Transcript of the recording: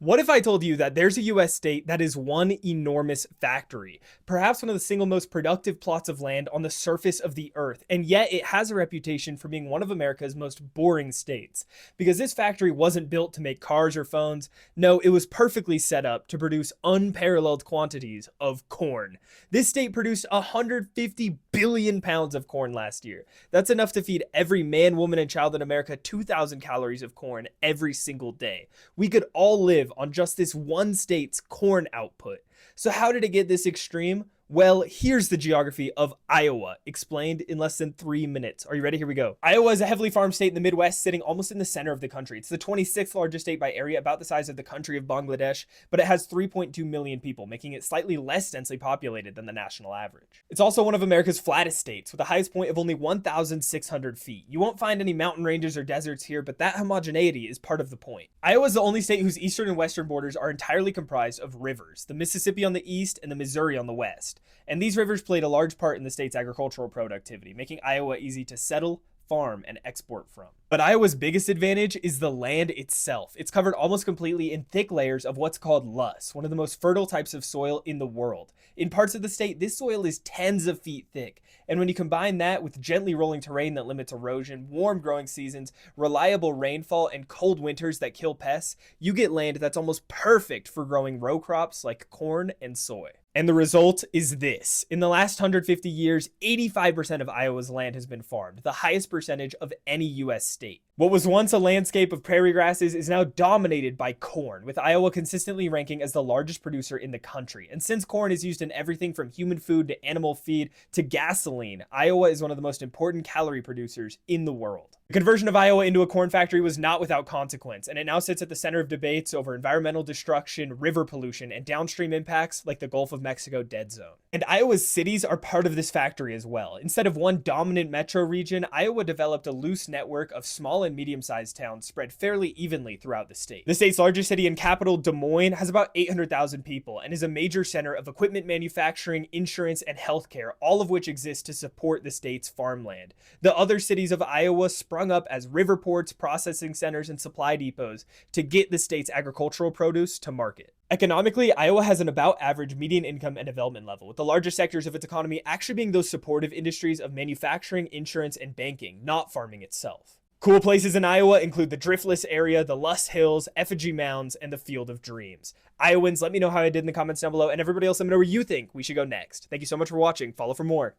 What if I told you that there's a US state that is one enormous factory, perhaps one of the single most productive plots of land on the surface of the earth, and yet it has a reputation for being one of America's most boring states? Because this factory wasn't built to make cars or phones. No, it was perfectly set up to produce unparalleled quantities of corn. This state produced 150 billion pounds of corn last year. That's enough to feed every man, woman, and child in America 2,000 calories of corn every single day. We could all live on just this one state's corn output. So how did it get this extreme? Well, here's the geography of Iowa, explained in less than 3 minutes. Are you ready? Here we go. Iowa is a heavily farmed state in the Midwest, sitting almost in the center of the country. It's the 26th largest state by area, about the size of the country of Bangladesh, but it has 3.2 million people, making it slightly less densely populated than the national average. It's also one of America's flattest states, with a highest point of only 1,600 feet. You won't find any mountain ranges or deserts here, but that homogeneity is part of the point. Iowa is the only state whose eastern and western borders are entirely comprised of rivers, the Mississippi on the east and the Missouri on the west. And these rivers played a large part in the state's agricultural productivity, making Iowa easy to settle, farm, and export from. But Iowa's biggest advantage is the land itself. It's covered almost completely in thick layers of what's called loess, one of the most fertile types of soil in the world. In parts of the state, this soil is tens of feet thick. And when you combine that with gently rolling terrain that limits erosion, warm growing seasons, reliable rainfall, and cold winters that kill pests, you get land that's almost perfect for growing row crops like corn and soy. And the result is this. In the last 150 years, 85% of Iowa's land has been farmed, the highest percentage of any US state. What was once a landscape of prairie grasses is now dominated by corn, with Iowa consistently ranking as the largest producer in the country. And since corn is used in everything from human food to animal feed to gasoline, Iowa is one of the most important calorie producers in the world. The conversion of Iowa into a corn factory was not without consequence, and it now sits at the center of debates over environmental destruction, river pollution, and downstream impacts like the Gulf of Mexico dead zone. And Iowa's cities are part of this factory as well. Instead of one dominant metro region, Iowa developed a loose network of small and medium-sized towns spread fairly evenly throughout the state. The state's largest city and capital, Des Moines, has about 800,000 people and is a major center of equipment manufacturing, insurance, and healthcare, all of which exist to support the state's farmland. The other cities of Iowa sprung up as river ports, processing centers, and supply depots to get the state's agricultural produce to market. Economically, Iowa has an about average median income and development level, with the largest sectors of its economy actually being those supportive industries of manufacturing, insurance, and banking, not farming itself. Cool places in Iowa include the Driftless area, the Luss Hills, Effigy Mounds, and the Field of Dreams. Iowans, let me know how I did in the comments down below, and everybody else let me know where you think we should go next. Thank you so much for watching. Follow for more.